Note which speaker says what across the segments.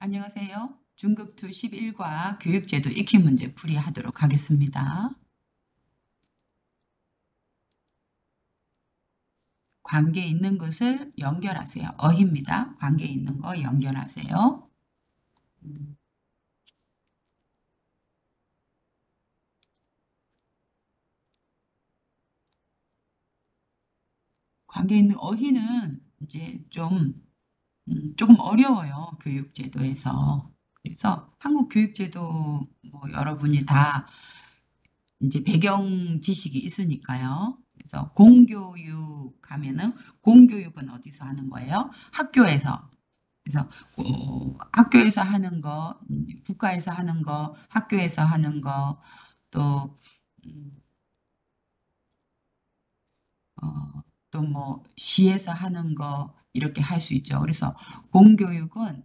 Speaker 1: 안녕하세요. 중급 2 11과 교육제도 익히 문제 풀이하도록 하겠습니다. 관계 있는 것을 연결하세요. 어휘입니다. 관계 있는 거 연결하세요. 관계 있는 어휘는 이제 조금 어려워요. 교육제도에서. 그래서 한국 교육제도 뭐 여러분이 다 이제 배경 지식이 있으니까요. 그래서 공교육 하면은 공교육은 어디서 하는 거예요? 학교에서. 그래서 학교에서 하는 거, 국가에서 하는 거, 학교에서 하는 거, 또 음, 또 뭐 시에서 하는 거 이렇게 할 수 있죠. 그래서 공교육은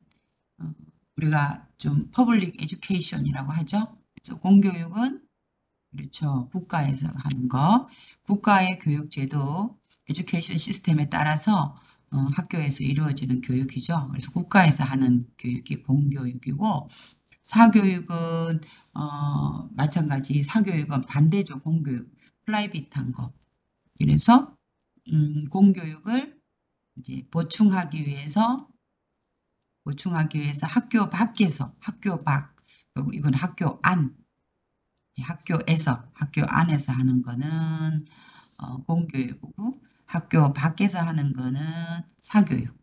Speaker 1: 어, 우리가 좀 퍼블릭 에듀케이션이라고 하죠. 그래서 공교육은 그렇죠. 국가에서 하는 거, 국가의 교육제도, 에듀케이션 시스템에 따라서 학교에서 이루어지는 교육이죠. 그래서 국가에서 하는 교육이 공교육이고, 사교육은 마찬가지 사교육은 반대죠. 공교육, 프라이빗한 거. 그래서 공교육을 이제 보충하기 위해서 학교 밖, 그리고 이건 학교 안에서 하는 거는 공교육이고 학교 밖에서 하는 거는 사교육.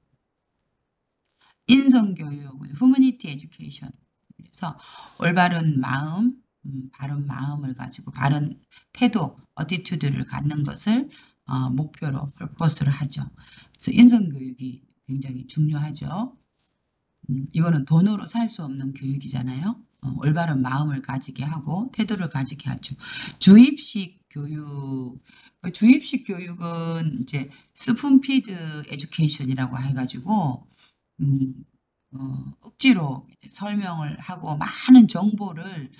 Speaker 1: 인성교육은 휴머니티 에듀케이션. 그래서 올바른 마음, 바른 마음을 가지고 바른 태도, 어티튜드를 갖는 것을 목표로 퍼포스를 하죠. 그래서 인성교육이 굉장히 중요하죠. 이거는 돈으로 살 수 없는 교육이잖아요. 올바른 마음을 가지게 하고 태도를 가지게 하죠. 주입식 교육, 주입식 교육은 이제 스푼피드 에듀케이션이라고 해가지고 음, 억지로 설명을 하고 많은 정보를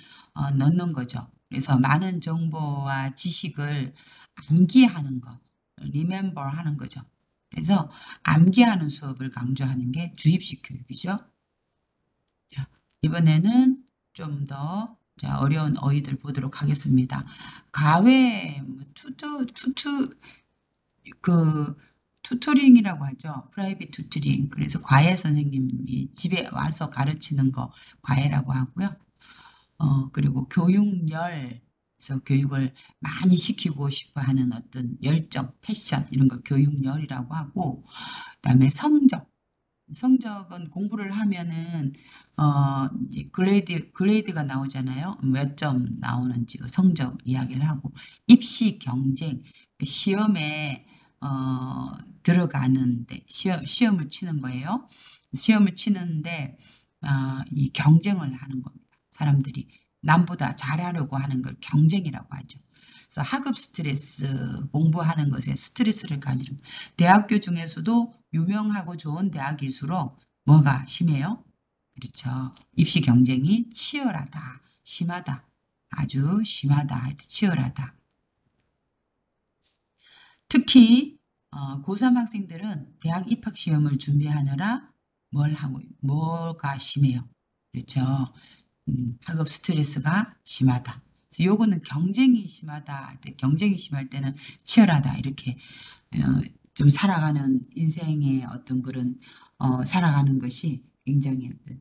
Speaker 1: 넣는 거죠. 그래서 많은 정보와 지식을 암기하는 거, remember 하는 거죠. 그래서 암기하는 수업을 강조하는 게 주입식 교육이죠. 자, 이번에는 좀 더 어려운 어휘들 보도록 하겠습니다. 가외, 그 투터링이라고 하죠. 프라이빗 투터링. 그래서 과외 선생님이 집에 와서 가르치는 거 과외라고 하고요. 그리고 교육열, 그래서 교육을 많이 시키고 싶어 하는 어떤 열정, 패션 이런 거 교육열이라고 하고, 그다음에 성적은 공부를 하면은 이제 그레이드가 나오잖아요. 몇 점 나오는지 그 성적 이야기를 하고 입시 경쟁 시험에 들어가는데 시험을 치는 거예요. 시험을 치는데 이 경쟁을 하는 겁니다. 사람들이 남보다 잘하려고 하는 걸 경쟁이라고 하죠. 그래서 학업 스트레스, 공부하는 것에 스트레스를 가지는 대학교 중에서도 유명하고 좋은 대학일수록 뭐가 심해요? 그렇죠. 입시 경쟁이 치열하다, 심하다, 아주 심하다 할 때 치열하다. 특히 고3 학생들은 대학 입학 시험을 준비하느라 뭐가 심해요. 그렇죠. 학업 스트레스가 심하다. 그래서 요거는 경쟁이 심하다 할 때, 경쟁이 심할 때는 치열하다 이렇게 좀 살아가는 인생의 어떤 그런 살아가는 것이 굉장히 어떤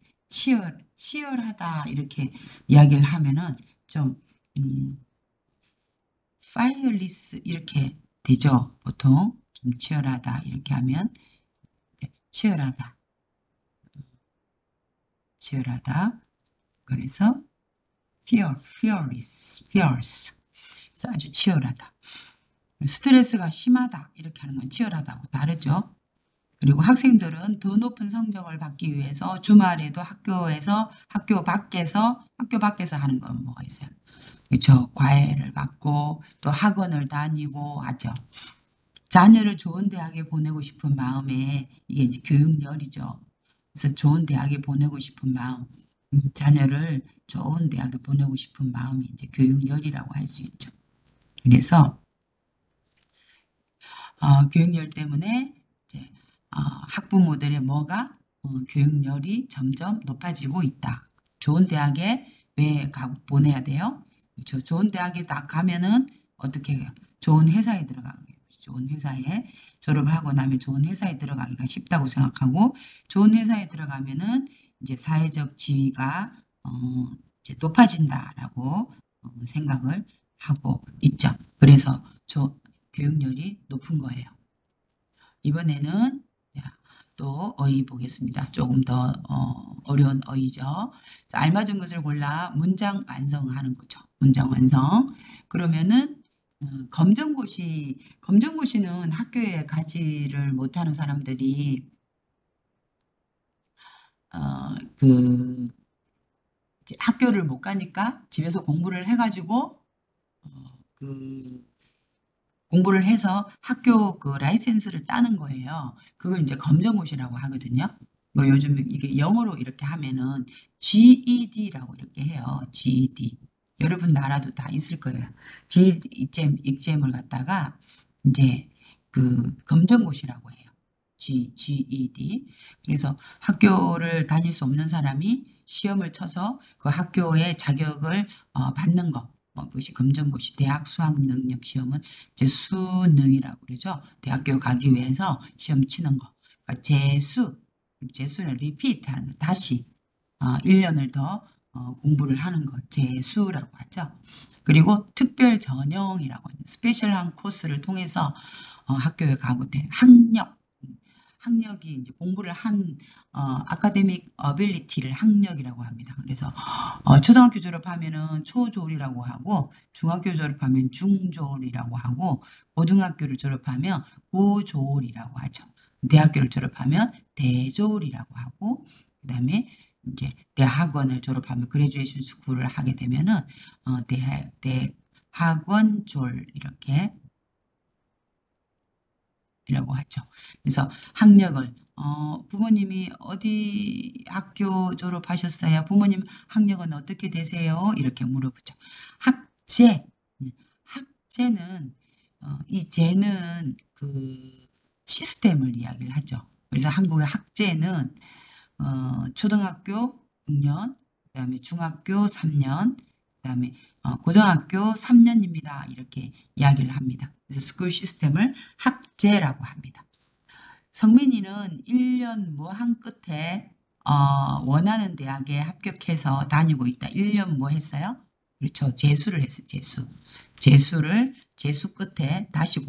Speaker 1: 치열하다 이렇게 이야기를 하면은 좀 파이어리스 이렇게 되죠. 보통 좀 치열하다 이렇게 하면 치열하다, 치열하다. 그래서 fierce. 그래서 아주 치열하다. 스트레스가 심하다 이렇게 하는 건 치열하다고 다르죠. 그리고 학생들은 더 높은 성적을 받기 위해서 주말에도 학교 밖에서 하는 건 뭐가 있어요? 그렇죠. 과외를 받고 또 학원을 다니고 하죠. 자녀를 좋은 대학에 보내고 싶은 마음에 이게 이제 교육열이죠. 그래서 좋은 대학에 보내고 싶은 마음, 자녀를 좋은 대학에 보내고 싶은 마음이 이제 교육열이라고 할 수 있죠. 그래서 교육열 때문에 이제 학부모들의 뭐가 교육열이 점점 높아지고 있다. 좋은 대학에 왜 보내야 돼요? 그렇죠. 좋은 대학에 딱 가면은 어떻게 해요? 좋은 회사에 들어가게. 좋은 회사에 졸업을 하고 나면 좋은 회사에 들어가기가 쉽다고 생각하고 좋은 회사에 들어가면은 이제 사회적 지위가 이제 높아진다라고 생각을 하고 있죠. 그래서 교육열이 높은 거예요. 이번에는 또 어휘 보겠습니다. 조금 더 어려운 어휘죠. 알맞은 것을 골라 문장 완성하는 거죠. 문장 완성. 그러면은 검정고시는 학교에 가지를 못하는 사람들이 그 이제 학교를 못 가니까 집에서 공부를 해가지고 그 공부를 해서 학교 그 라이센스를 따는 거예요. 그걸 이제 검정고시라고 하거든요. 뭐 요즘 이게 영어로 이렇게 하면은 GED라고 이렇게 해요. GED. 여러분 나라도 다 있을 거예요. GED을 갖다가 이제 그 검정고시라고 해요. GED. 그래서 학교를 다닐 수 없는 사람이 시험을 쳐서 그 학교의 자격을 받는 거. 그것이 검정고시. 대학 수학 능력 시험은 이제 수능이라고 그러죠. 대학교 가기 위해서 시험 치는 거. 그러니까 재수는 리피트 하는 거. 다시 1년을 더 공부를 하는 거. 재수라고 하죠. 그리고 특별 전형이라고 하죠. 스페셜한 코스를 통해서 학교에 가고 돼. 학력이 이제 공부를 한 아카데믹 어빌리티를 학력이라고 합니다. 그래서 초등학교 졸업하면은 초졸이라고 하고 중학교 졸업하면 중졸이라고 하고 고등학교를 졸업하면 고졸이라고 하죠. 대학교를 졸업하면 대졸이라고 하고 그다음에 이제 대학원을 졸업하면 그레주에이션 스쿨을 하게 되면은 대학원졸 이라고 하죠. 그래서 학력을 부모님이 어디 학교 졸업하셨어요? 부모님 학력은 어떻게 되세요? 이렇게 물어보죠. 학제, 학제는 이 제는 그 시스템을 이야기를 하죠. 그래서 한국의 학제는 초등학교 6년, 그다음에 중학교 3년, 그다음에 고등학교 3년입니다. 이렇게 이야기를 합니다. 그래서 스쿨 시스템을 학제라고 합니다. 성민이는 1년 뭐 한 끝에 원하는 대학에 합격해서 다니고 있다. 1년 뭐 했어요? 그렇죠. 재수를 했어요. 재수 끝에 다시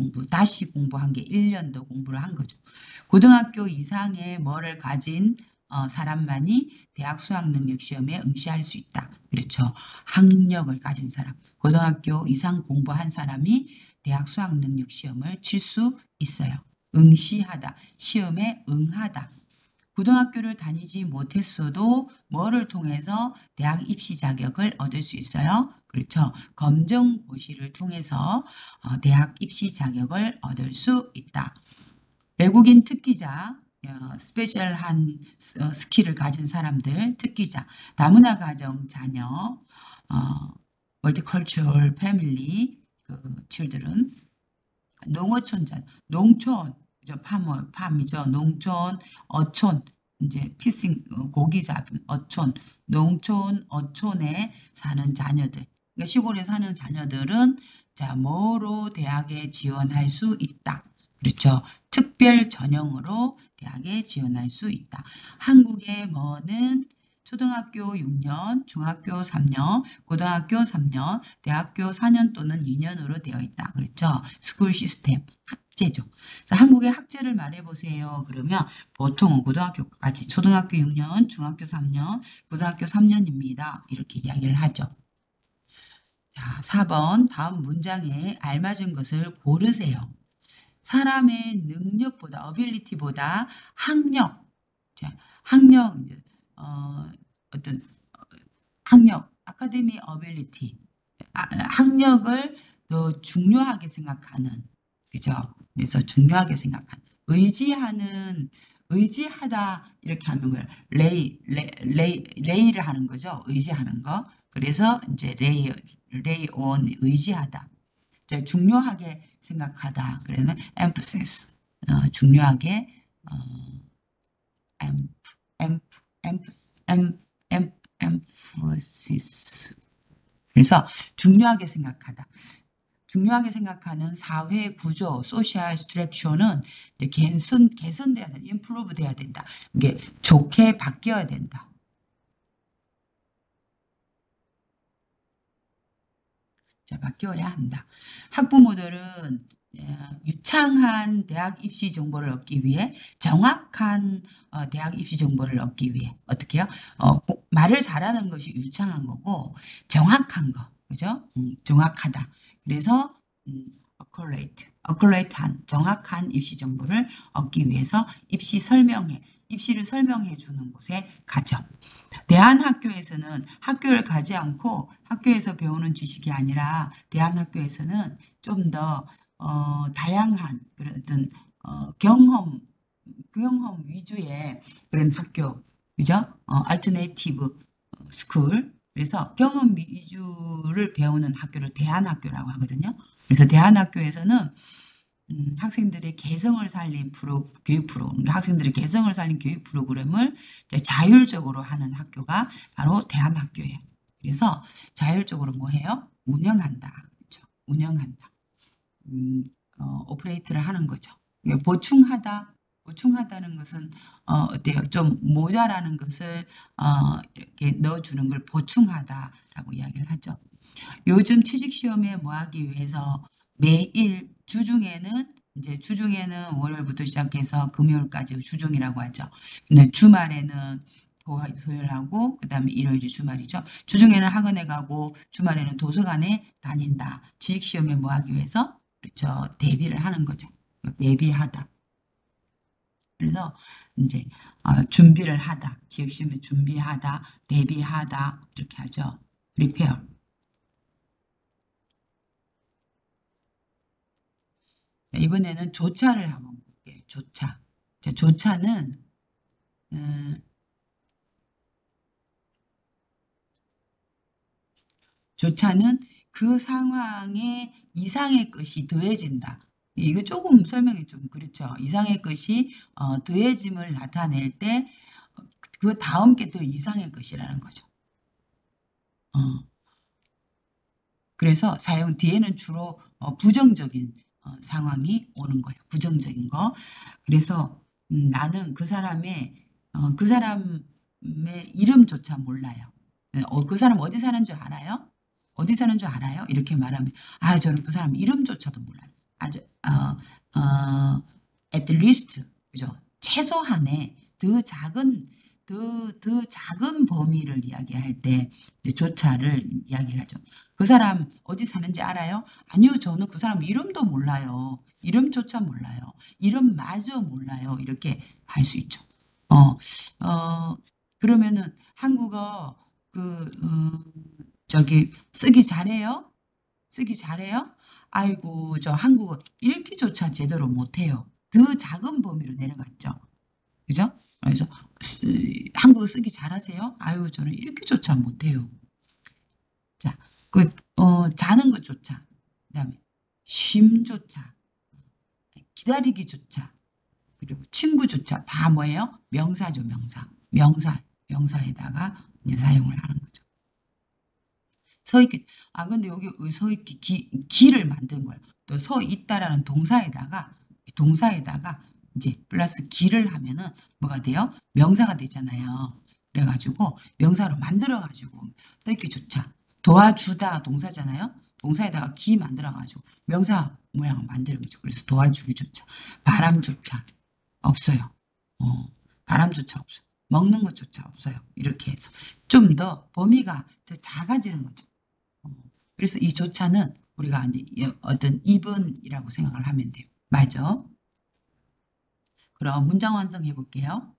Speaker 1: 공부한 게 1년 더 공부를 한 거죠. 고등학교 이상의 뭐를 가진 사람만이 대학 수학 능력 시험에 응시할 수 있다. 그렇죠. 학력을 가진 사람. 고등학교 이상 공부한 사람이 대학 수학 능력 시험을 칠 수 있어요. 응시하다. 시험에 응하다. 고등학교를 다니지 못했어도 뭐를 통해서 대학 입시 자격을 얻을 수 있어요? 그렇죠. 검정고시를 통해서 대학 입시 자격을 얻을 수 있다. 외국인 특기자, 스페셜한 스킬을 가진 사람들, 특기자, 다문화 가정 자녀, 멀티컬처럴 패밀리, children, 농어촌자, 농촌, 팜이죠. 농촌, 어촌, 이제 피싱, 고기 잡은 어촌, 농촌, 어촌에 사는 자녀들. 그러니까 시골에 사는 자녀들은 자, 뭐로 대학에 지원할 수 있다. 그렇죠. 특별 전형으로 대학에 지원할 수 있다. 한국의 뭐는 초등학교 6년, 중학교 3년, 고등학교 3년, 대학교 4년 또는 2년으로 되어 있다. 그렇죠? 스쿨 시스템, 학제죠. 자, 한국의 학제를 말해보세요. 그러면 보통은 고등학교까지 초등학교 6년, 중학교 3년, 고등학교 3년입니다. 이렇게 이야기를 하죠. 자, 4번 다음 문장에 알맞은 것을 고르세요. 사람의 능력보다, 어빌리티보다 학력, 자, 학력, 어떤 학력, 아카데미 어빌리티, 학력을 더 중요하게 생각하는, 그죠? 그래서 중요하게 생각하는, 의지하다 이렇게 하면 뭐예요? 레이를 하는 거죠. 의지하는 거. 그래서 이제 레이 on 의지하다. 중요하게 생각하다. 그러면 emphasis 중요하게 emphasis. 그래서 중요하게 생각하다. 중요하게 생각하는 사회 구조, 소셜 스트럭처는 이제 개선돼야 된다. improve 돼야 된다. 이게 좋게 바뀌어야 된다. 자, 바뀌어야 한다. 학부모들은 유창한 대학 입시 정보를 얻기 위해 정확한 대학 입시 정보를 얻기 위해 어떻게 해요? 말을 잘하는 것이 유창한 거고 정확한 거, 그죠? 정확하다. 그래서 accurate한 정확한 입시 정보를 얻기 위해서 입시를 설명해 주는 곳에 가죠. 대한학교에서는 학교를 가지 않고 학교에서 배우는 지식이 아니라 대한학교에서는 좀 더 다양한 그런 어떤 경험 위주의 그런 학교, 그죠? alternative school. 그래서 경험 위주를 배우는 학교를 대한학교라고 하거든요. 그래서 대한학교에서는 학생들의 개성을 살린 교육 프로그램, 학생들의 개성을 살린 교육 프로그램을 자율적으로 하는 학교가 바로 대한학교예요. 그래서 자율적으로 뭐 해요? 운영한다. 그렇죠? 운영한다. 오퍼레이트를 하는 거죠. 보충하다는 것은 어때요? 좀 모자라는 것을 이렇게 넣어주는 걸 보충하다라고 이야기를 하죠. 요즘 취직시험에 뭐 하기 위해서 매일 주중에는 월요일부터 시작해서 금요일까지 주중이라고 하죠. 근데 주말에는 토요일하고 그다음에 일요일이 주말이죠. 주중에는 학원에 가고 주말에는 도서관에 다닌다. 취직시험에 뭐 하기 위해서 그렇죠. 대비를 하는 거죠. 대비하다. 그래서 이제 준비를 하다. 취직시험에 준비하다, 대비하다 이렇게 하죠. prepare. 이번에는 조차를 한번 볼게요. 조차. 자, 조차는 그 상황에 이상의 것이 더해진다. 이거 조금 설명이 좀 그렇죠. 이상의 것이 더해짐을 나타낼 때 그 다음 게 더 이상의 것이라는 거죠. 그래서 사용 뒤에는 주로 부정적인 상황이 오는 거예요. 부정적인 거. 그래서 나는 그 사람의 이름조차 몰라요. 그 사람 어디 사는 줄 알아요? 어디 사는 줄 알아요? 이렇게 말하면 저는 그 사람 이름조차도 몰라요. 아주 at least 그죠? 최소한의 더 작은 범위를 이야기할 때 조차를 이야기를 하죠. 그 사람 어디 사는지 알아요? 아니요, 저는 그 사람 이름도 몰라요. 이름조차 몰라요. 이름마저 몰라요. 이렇게 할 수 있죠. 그러면은 한국어 쓰기 잘해요? 쓰기 잘해요? 아이고, 저 한국어 읽기조차 제대로 못해요. 더 작은 범위로 내려갔죠. 그죠? 그래서 한국어 쓰기 잘하세요? 아유, 저는 읽기조차 못해요. 자, 자는 것조차, 그다음에 쉼조차, 기다리기조차, 그리고 친구조차 다 뭐예요? 명사죠, 명사. 명사에다가 이제 사용을 하는 거죠. 서있기. 근데 여기 왜 서있기 기를 만든 거예요. 또 서 있다라는 동사에다가 이제 플러스 기를 하면은 뭐가 돼요? 명사가 되잖아요. 그래가지고 명사로 만들어가지고 서있기조차 도와주다 동사잖아요. 동사에다가 기 만들어가지고 명사 모양을 만드는 거죠. 그래서 도와주기조차 바람조차 없어요. 바람조차 없어요. 먹는 것조차 없어요. 이렇게 해서 좀 더 범위가 더 작아지는 거죠. 그래서 이 조차는 우리가 어떤 이번이라고 생각을 하면 돼요. 맞아. 그럼 문장 완성해 볼게요.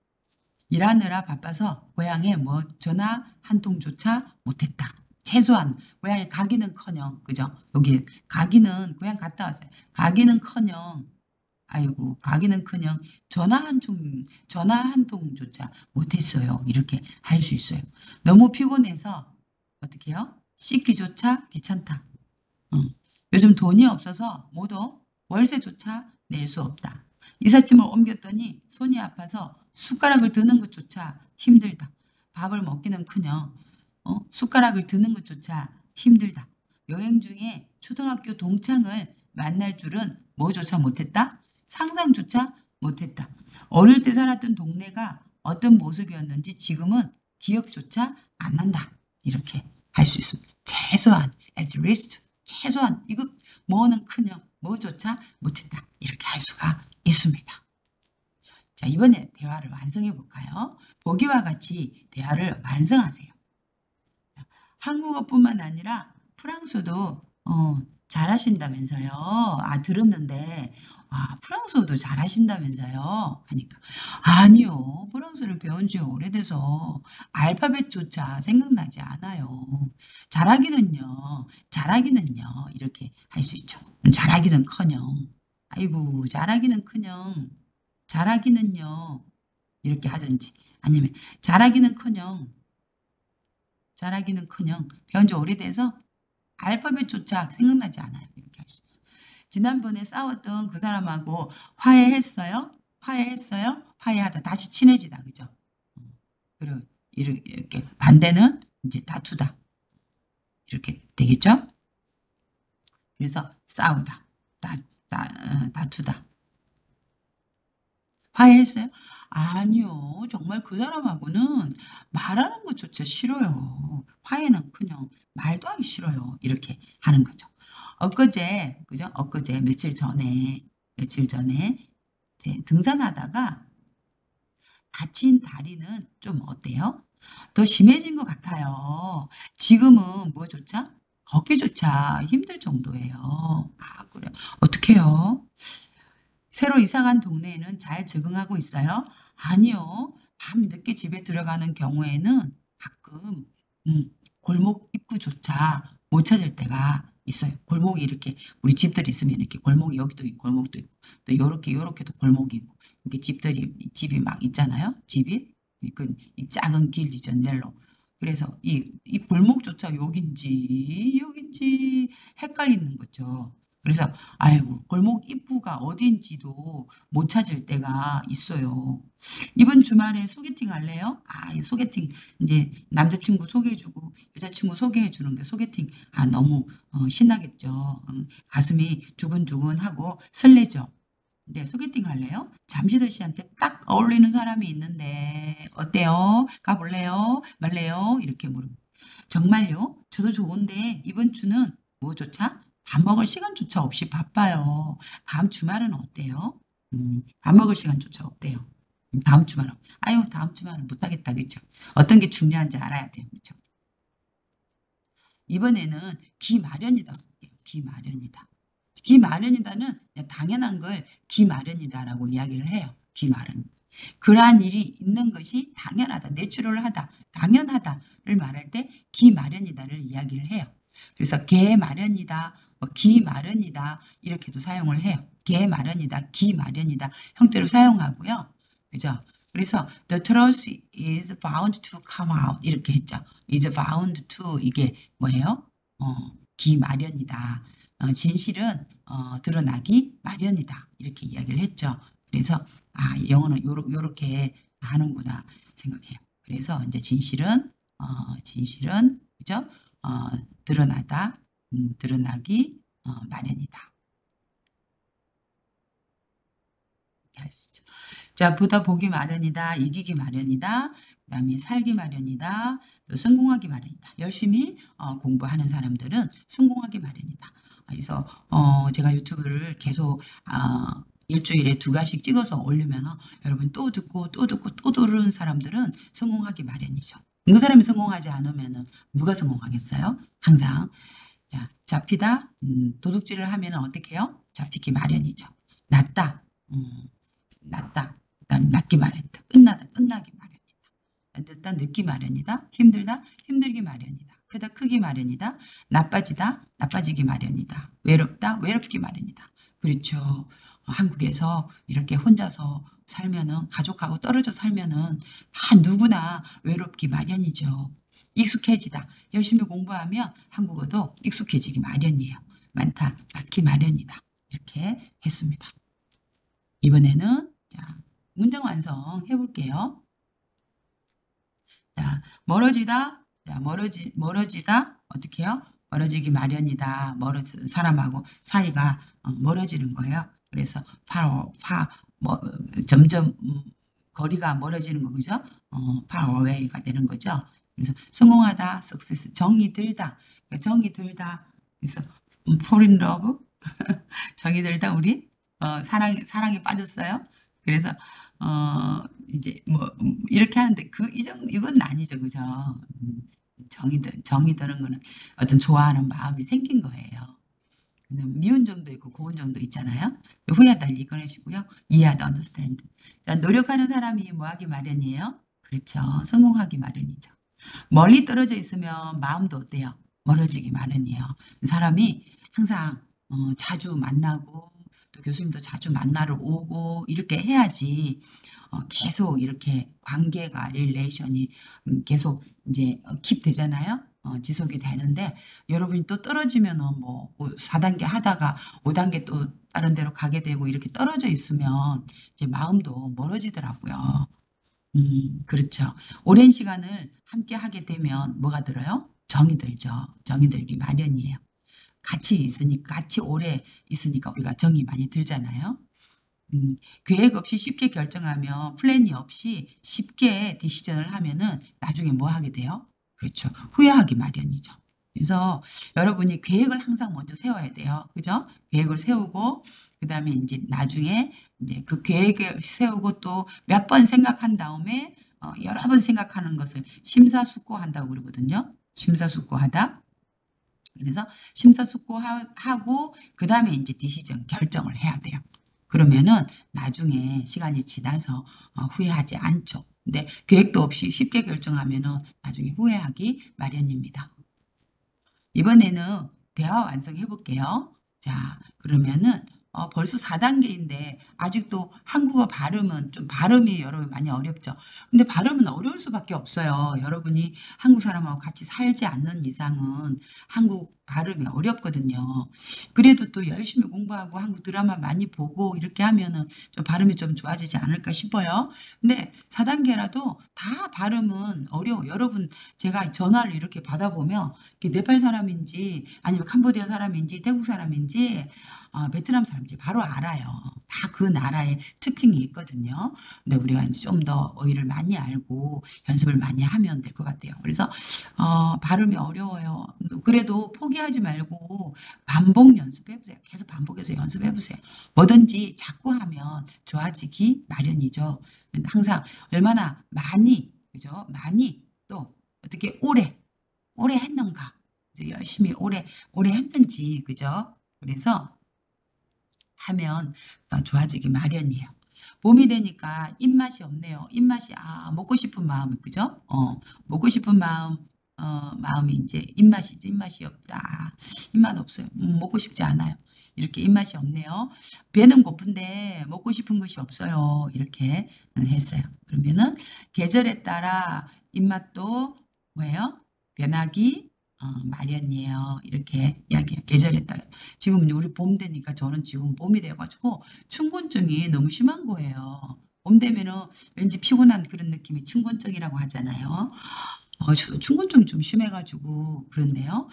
Speaker 1: 일하느라 바빠서 고향에 전화 한 통조차 못했다. 최소한 고향에 가기는커녕, 그죠? 여기 가기는 고향 갔다 왔어요. 가기는커녕 전화 한 통조차 못했어요. 이렇게 할 수 있어요. 너무 피곤해서 어떻게 해요? 씻기조차 귀찮다. 요즘 돈이 없어서 모두 월세조차 낼 수 없다. 이삿짐을 옮겼더니 손이 아파서 숟가락을 드는 것조차 힘들다. 밥을 먹기는커녕 숟가락을 드는 것조차 힘들다. 여행 중에 초등학교 동창을 만날 줄은 뭐조차 못했다? 상상조차 못했다. 어릴 때 살았던 동네가 어떤 모습이었는지 지금은 기억조차 안 난다. 이렇게 할 수 있습니다. 최소한, at least, 최소한, 이거 뭐는커녕 뭐조차 못했다. 이렇게 할 수가 있습니다. 자, 이번에 대화를 완성해 볼까요? 보기와 같이 대화를 완성하세요. 한국어뿐만 아니라 프랑스어도 잘하신다면서요. 아, 들었는데 프랑스어도 잘하신다면서요. 하니까 아니요. 프랑스어를 배운 지 오래돼서 알파벳조차 생각나지 않아요. 잘하기는요. 이렇게 할 수 있죠. 잘하기는커녕. 아이고, 잘하기는요. 이렇게 하든지 아니면 잘하기는커녕 배운 지 오래돼서 알파벳조차 생각나지 않아요. 이렇게 할 수 있어요. 지난번에 싸웠던 그 사람하고 화해했어요? 화해하다 다시 친해지다. 그죠? 그리고 이렇게 반대는 이제 다투다. 이렇게 되겠죠? 그래서 싸우다. 다투다. 화해했어요? 아니요. 정말 그 사람하고는 말하는 것조차 싫어요. 화해는커녕 말도 하기 싫어요. 이렇게 하는 거죠. 그죠? 엊그제 며칠 전에 이제 등산하다가 다친 다리는 좀 어때요? 더 심해진 것 같아요. 지금은 뭐조차? 걷기조차 힘들 정도예요. 아, 그래요. 어떡해요? 새로 이사 간 동네에는 잘 적응하고 있어요? 아니요. 밤 늦게 집에 들어가는 경우에는 가끔 골목 입구조차 못 찾을 때가 있어요. 골목이 이렇게 우리 집들이 있으면 이렇게 골목이 여기도 있고 골목도 있고 또 요렇게도 골목이 있고 이렇게 집이 막 있잖아요. 집이 이 작은 길이죠. 넬로. 그래서 이 골목조차 여긴지 헷갈리는 거죠. 그래서 아이고 골목 입구가 어딘지도 못 찾을 때가 있어요. 이번 주말에 소개팅 할래요? 이 소개팅 이제 남자친구 소개해주고 여자친구 소개해주는 게 소개팅 너무 신나겠죠. 가슴이 두근두근하고 설레죠. 네, 소개팅 할래요? 잠시들 씨한테 딱 어울리는 사람이 있는데 어때요? 가볼래요? 말래요? 이렇게 물으면 정말요? 저도 좋은데 이번 주는 뭐조차 밥 먹을 시간조차 없이 바빠요. 다음 주말은 어때요? 밥 먹을 시간조차 없대요. 다음 주말은 아유 다음 주말은 못하겠다 그죠? 어떤 게 중요한지 알아야 돼요. 그죠? 이번에는 기마련이다. 기마련이다. 기마련이다는 당연한 걸 기마련이다라고 이야기를 해요. 기마련. 그러한 일이 있는 것이 당연하다, 내추럴하다, 당연하다를 말할 때 기마련이다를 이야기를 해요. 그래서 개마련이다, 기마련이다 이렇게도 사용을 해요. 개마련이다, 기마련이다 형태로 사용하고요. 그죠? 그래서 the truth is bound to come out 이렇게 했죠. is bound to 이게 뭐예요? 기마련이다. 진실은 드러나기 마련이다. 이렇게 이야기를 했죠. 그래서 영어는 요렇게 하는구나 생각해요. 그래서 이제 진실은 그죠? 드러나기 마련이다. 이렇게 할 수 있죠. 자, 보다 보기 마련이다, 이기기 마련이다, 그 다음에 살기 마련이다, 또 성공하기 마련이다. 열심히 공부하는 사람들은 성공하기 마련이다. 그래서 제가 유튜브를 계속 일주일에 2가씩 찍어서 올리면 여러분 또 듣고 또 들은 사람들은 성공하기 마련이죠. 그 사람이 성공하지 않으면 누가 성공하겠어요? 항상 잡히다 도둑질을 하면 어떻게 해요? 잡히기 마련이죠. 낫다 그다음 낫기 마련이다. 끝나기 마련이다. 늦다 늦기 마련이다. 힘들다 힘들기 마련이다. 크다 크기 마련이다. 나빠지기 마련이다. 외롭다 외롭기 마련이다. 그렇죠. 한국에서 이렇게 혼자서 살면은 가족하고 떨어져 살면은 다 누구나 외롭기 마련이죠. 익숙해지다. 열심히 공부하면 한국어도 익숙해지기 마련이에요. 많기 마련이다. 이렇게 했습니다. 이번에는 자, 문장 완성 해볼게요. 자, 멀어지다. 자, 멀어지다. 어떻게 해요? 멀어지기 마련이다. 사람하고 사이가 멀어지는 거예요. 그래서 뭐, 점점 거리가 멀어지는 거, 그죠? far away가 되는 거죠. 그래서 성공하다, success, 정이 들다. 그러니까 정이 들다. 그래서 fall in love, 정이 들다, 우리 사랑에 빠졌어요. 그래서 이제 뭐 이렇게 하는데 이건 아니죠, 그죠? 정이 드는 거는 어떤 좋아하는 마음이 생긴 거예요. 미운 정도 있고 고운 정도 있잖아요. 후회하다를 이겨내시고요. 이해하다, understand. 자, 노력하는 사람이 뭐 하기 마련이에요? 그렇죠. 성공하기 마련이죠. 멀리 떨어져 있으면 마음도 어때요? 멀어지기 마련이에요. 사람이 항상 자주 만나고 또 교수님도 자주 만나러 오고 이렇게 해야지 계속 이렇게 관계가 릴레이션이 계속 이제 킵 되잖아요. 지속이 되는데 여러분이 또 떨어지면은 뭐 4단계 하다가 5단계 또 다른 데로 가게 되고 이렇게 떨어져 있으면 이제 마음도 멀어지더라고요. 그렇죠. 오랜 시간을 함께 하게 되면 뭐가 들어요? 정이 들죠. 정이 들기 마련이에요. 같이 오래 있으니까 우리가 정이 많이 들잖아요. 계획 없이 쉽게 결정하면 플랜이 없이 쉽게 디시전을 하면은 나중에 뭐 하게 돼요? 그렇죠. 후회하기 마련이죠. 그래서 여러분이 계획을 항상 먼저 세워야 돼요. 그죠? 계획을 세우고 그다음에 이제 나중에 이제 그 계획을 세우고 또 몇 번 생각한 다음에 여러 번 생각하는 것을 심사숙고한다고 그러거든요. 심사숙고하다. 그래서 심사숙고하고 그다음에 이제 디시전 결정을 해야 돼요. 그러면은 나중에 시간이 지나서 후회하지 않죠. 근데 계획도 없이 쉽게 결정하면은 나중에 후회하기 마련입니다. 이번에는 대화 완성해 볼게요. 자, 그러면은 벌써 4단계인데 아직도 한국어 발음은 좀 발음이 여러분 많이 어렵죠. 근데 발음은 어려울 수밖에 없어요. 여러분이 한국 사람하고 같이 살지 않는 이상은 한국 발음이 어렵거든요. 그래도 또 열심히 공부하고 한국 드라마 많이 보고 이렇게 하면은 좀 발음이 좀 좋아지지 않을까 싶어요. 근데 4단계라도 다 발음은 어려워. 여러분 제가 전화를 이렇게 받아보면 네팔 사람인지 아니면 캄보디아 사람인지 태국 사람인지 베트남 사람인지 바로 알아요. 다 그 나라의 특징이 있거든요. 근데 우리가 이제 좀 더 어휘를 많이 알고 연습을 많이 하면 될 것 같아요. 그래서 발음이 어려워요. 그래도 포기하지 말고 반복 연습해 보세요. 계속 반복해서 연습해 보세요. 뭐든지 자꾸 하면 좋아지기 마련이죠. 항상 얼마나 많이, 그죠? 많이 또 어떻게 오래 했는가? 열심히 오래 했는지, 그죠? 그래서 하면 좋아지기 마련이에요. 봄이 되니까 입맛이 없네요. 입맛이 먹고 싶은 마음, 그죠? 먹고 싶은 마음이 이제 입맛이 없다. 입맛 없어요. 먹고 싶지 않아요. 이렇게 입맛이 없네요. 배는 고픈데 먹고 싶은 것이 없어요. 이렇게 했어요. 그러면은 계절에 따라 입맛도 뭐예요? 변하기 마련이에요. 이렇게 이야기해요. 계절에 따라. 지금 우리 봄 되니까 저는 지금 봄이 돼가지고 춘곤증이 너무 심한 거예요. 봄 되면은 왠지 피곤한 그런 느낌이 춘곤증이라고 하잖아요. 춘곤증이 좀 심해가지고 그렇네요.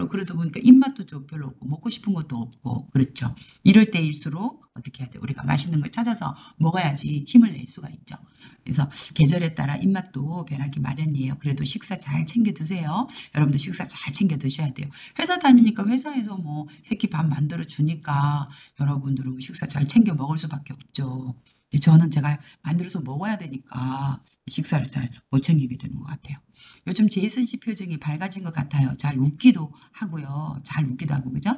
Speaker 1: 그래도 보니까 입맛도 좀 별로 없고 먹고 싶은 것도 없고 그렇죠. 이럴 때일수록 어떻게 해야 돼? 우리가 맛있는 걸 찾아서 먹어야지 힘을 낼 수가 있죠. 그래서 계절에 따라 입맛도 변하기 마련이에요. 그래도 식사 잘 챙겨 드세요. 여러분도 식사 잘 챙겨 드셔야 돼요. 회사 다니니까 회사에서 뭐 새끼 밥 만들어 주니까 여러분들은 뭐 식사 잘 챙겨 먹을 수밖에 없죠. 저는 제가 만들어서 먹어야 되니까 식사를 잘 못 챙기게 되는 것 같아요. 요즘 제이슨 씨 표정이 밝아진 것 같아요. 잘 웃기도 하고요. 잘 웃기도 하고, 그죠?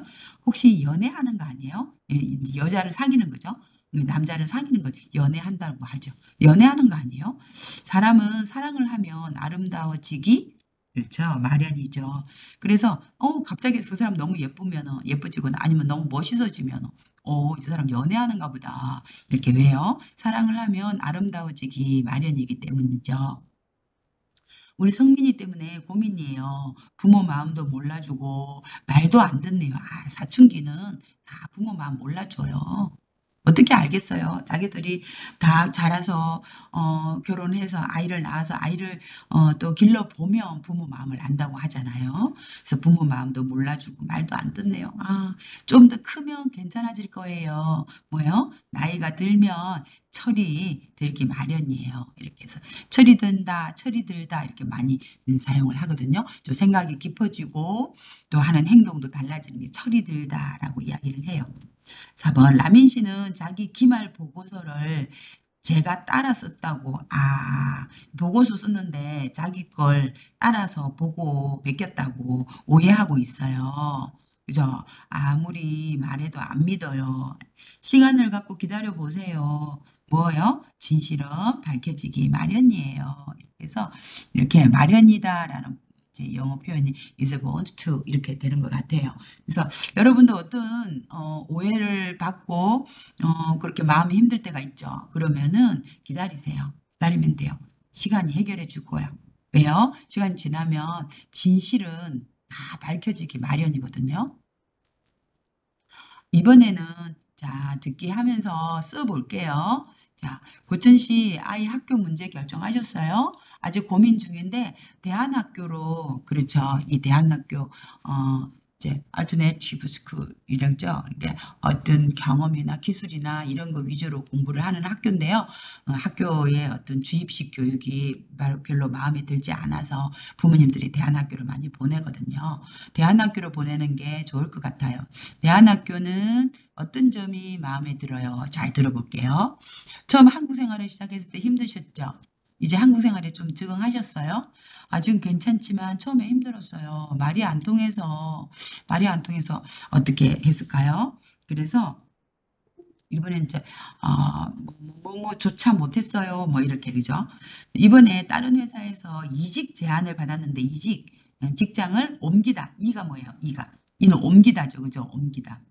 Speaker 1: 혹시 연애하는 거 아니에요? 여자를 사귀는 거죠? 남자를 사귀는 걸 연애한다고 하죠. 연애하는 거 아니에요? 사람은 사랑을 하면 아름다워지기 그렇죠. 마련이죠. 그래서 갑자기 그 사람 너무 예뻐지거나 아니면 너무 멋있어지면 이 사람 연애하는가 보다. 이렇게 왜요? 사랑을 하면 아름다워지기 마련이기 때문이죠. 우리 성민이 때문에 고민이에요. 부모 마음도 몰라주고 말도 안 듣네요. 사춘기는 다 부모 마음 몰라줘요. 어떻게 알겠어요? 자기들이 다 자라서 결혼해서 아이를 낳아서 아이를 또 길러보면 부모 마음을 안다고 하잖아요. 그래서 부모 마음도 몰라주고 말도 안 듣네요. 아, 좀 더 크면 괜찮아질 거예요. 뭐요? 나이가 들면 철이 들기 마련이에요. 이렇게 해서 철이 든다, 철이 들다 이렇게 많이 사용을 하거든요. 좀 생각이 깊어지고 또 하는 행동도 달라지는 게 철이 들다라고 이야기를 해요. 4번 라민 씨는 자기 기말 보고서를 제가 따라 썼다고. 아, 보고서 썼는데 자기 걸 따라서 보고 베꼈다고 오해하고 있어요. 그죠? 아무리 말해도 안 믿어요. 시간을 갖고 기다려 보세요. 뭐요? 진실은 밝혀지기 마련이에요. 그래서 이렇게 마련이다라는 이제 영어 표현이 is about to 이렇게 되는 것 같아요. 그래서 여러분도 어떤 오해를 받고 그렇게 마음이 힘들 때가 있죠. 그러면은 기다리세요. 기다리면 돼요. 시간이 해결해 줄 거예요. 왜요? 시간 지나면 진실은 다 밝혀지기 마련이거든요. 이번에는 자, 듣기 하면서 써볼게요. 자, 고천 씨 아이 학교 문제 결정하셨어요? 아직 고민 중인데 대안학교로 그렇죠. 이 대안학교 이제 alternative school이죠. 이게 어떤 경험이나 기술이나 이런 거 위주로 공부를 하는 학교인데요. 학교의 어떤 주입식 교육이 별로 마음에 들지 않아서 부모님들이 대안학교로 많이 보내거든요. 대안학교로 보내는 게 좋을 것 같아요. 대안학교는 어떤 점이 마음에 들어요? 잘 들어볼게요. 처음 한국 생활을 시작했을 때 힘드셨죠? 이제 한국 생활에 좀 적응하셨어요? 아직은 괜찮지만 처음에 힘들었어요. 말이 안 통해서 어떻게 했을까요? 그래서 이번엔 이제 조차 못했어요. 뭐 이렇게 그죠? 이번에 다른 회사에서 이직 제안을 받았는데 직장을 옮기다. 이가 뭐예요? 이는 옮기다죠. 그죠? 옮기다.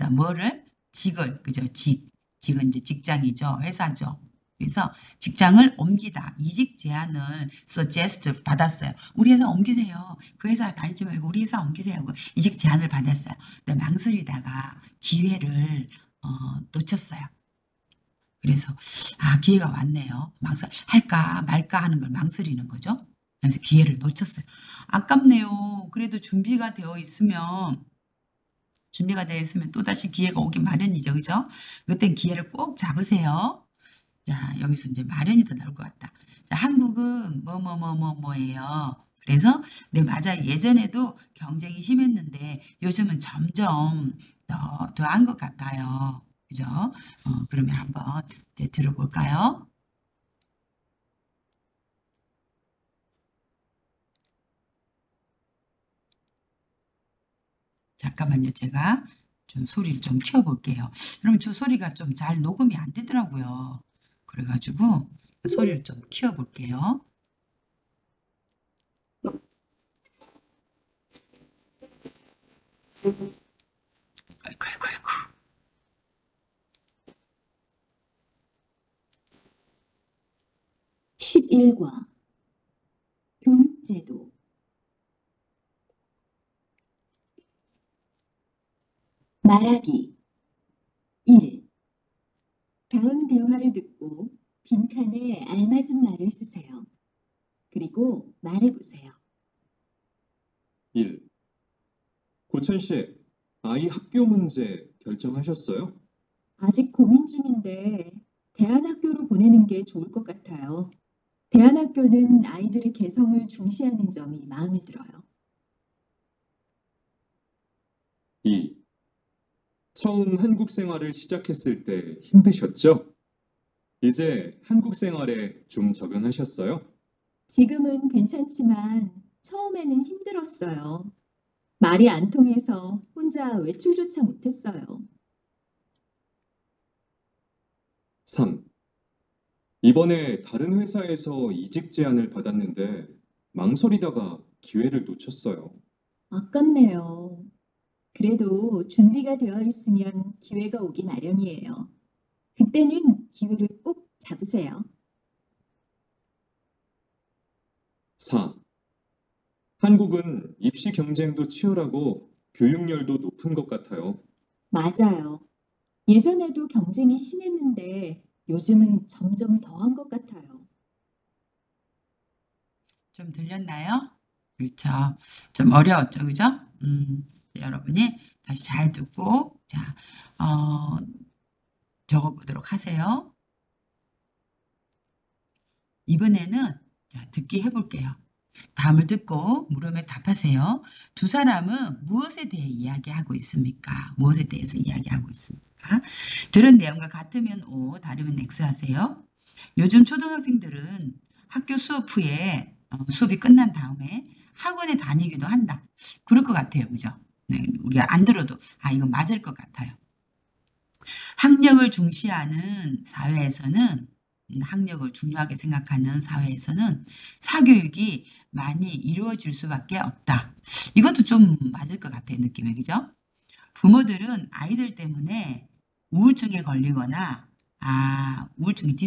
Speaker 1: 뭐를? 직을. 그죠? 직은 이제 직장이죠. 회사죠. 그래서 직장을 옮기다. 이직 제안을 suggest 받았어요. 우리 회사 옮기세요. 그 회사 다니지 말고 우리 회사 옮기세요. 이직 제안을 받았어요. 근데 망설이다가 기회를 놓쳤어요. 그래서 기회가 왔네요. 할까 말까 하는 걸 망설이는 거죠. 그래서 기회를 놓쳤어요. 아깝네요. 그래도 준비가 되어 있으면 또다시 기회가 오기 마련이죠. 그죠? 그땐 기회를 꼭 잡으세요. 자, 여기서 이제 마련이 더 나올 것 같다. 자, 한국은 뭐예요. 그래서 네, 맞아요. 예전에도 경쟁이 심했는데 요즘은 점점 더한 것 같아요. 그죠? 그러면 한번 이제 들어볼까요? 잠깐만요. 제가 좀 소리를 좀 키워볼게요. 그럼 저 소리가 좀 잘 녹음이 안 되더라고요. 그래가지고 소리를 좀 키워볼게요. 아이고, 아이고, 아이고.
Speaker 2: 11과 교육제도 말하기 1. 다음 대화를 듣고 빈칸에 알맞은 말을 쓰세요. 그리고 말해보세요.
Speaker 3: 1. 고천 씨, 아이 학교 문제 결정하셨어요?
Speaker 2: 아직 고민 중인데 대안학교로 보내는 게 좋을 것 같아요. 대안학교는 아이들의 개성을 중시하는 점이 마음에 들어요.
Speaker 3: 2. 처음 한국 생활을 시작했을 때 힘드셨죠? 이제 한국 생활에 좀 적응하셨어요?
Speaker 2: 지금은 괜찮지만 처음에는 힘들었어요. 말이 안 통해서 혼자 외출조차 못했어요.
Speaker 3: 3. 이번에 다른 회사에서 이직 제안을 받았는데 망설이다가 기회를 놓쳤어요.
Speaker 2: 아깝네요. 그래도 준비가 되어 있으면 기회가 오기 마련이에요. 그때는 기회를 꼭 잡으세요.
Speaker 3: 4. 한국은 입시 경쟁도 치열하고 교육열도 높은 것 같아요.
Speaker 2: 맞아요. 예전에도 경쟁이 심했는데 요즘은 점점 더한 것 같아요.
Speaker 1: 좀 들렸나요? 그렇죠. 좀 어려웠죠, 그죠? 여러분이 다시 잘 듣고, 자, 적어보도록 하세요. 이번에는 자, 듣기 해볼게요. 다음을 듣고 물음에 답하세요. 두 사람은 무엇에 대해 이야기하고 있습니까? 무엇에 대해서 이야기하고 있습니까? 들은 내용과 같으면 O, 다르면 X 하세요. 요즘 초등학생들은 학교 수업 후에 수업이 끝난 다음에 학원에 다니기도 한다. 그럴 것 같아요. 그죠? 네, 우리가 안 들어도 이건 맞을 것 같아요. 학력을 중시하는 사회에서는 학력을 중요하게 생각하는 사회에서는 사교육이 많이 이루어질 수밖에 없다. 이것도 좀 맞을 것 같아요. 느낌이. 그죠? 부모들은 아이들 때문에 우울증에 걸리거나 우울증이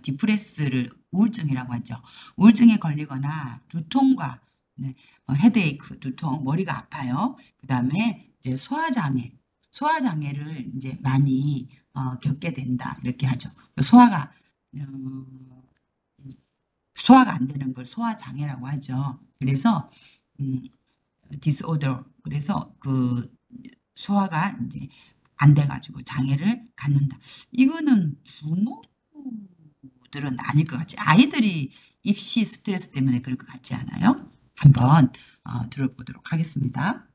Speaker 1: 디프레스를 우울증이라고 하죠. 우울증에 걸리거나 두통과 헤데이크, 두통, 머리가 아파요. 그다음에 이제 소화장애를 이제 많이 겪게 된다. 이렇게 하죠. 소화가 안 되는 걸 소화장애라고 하죠. 그래서 disorder. 그래서 그 소화가 이제 안 돼가지고 장애를 갖는다. 이거는 부모들은 아닐 것 같지. 아이들이 입시 스트레스 때문에 그럴 것 같지 않아요? 한번 들어보도록 하겠습니다.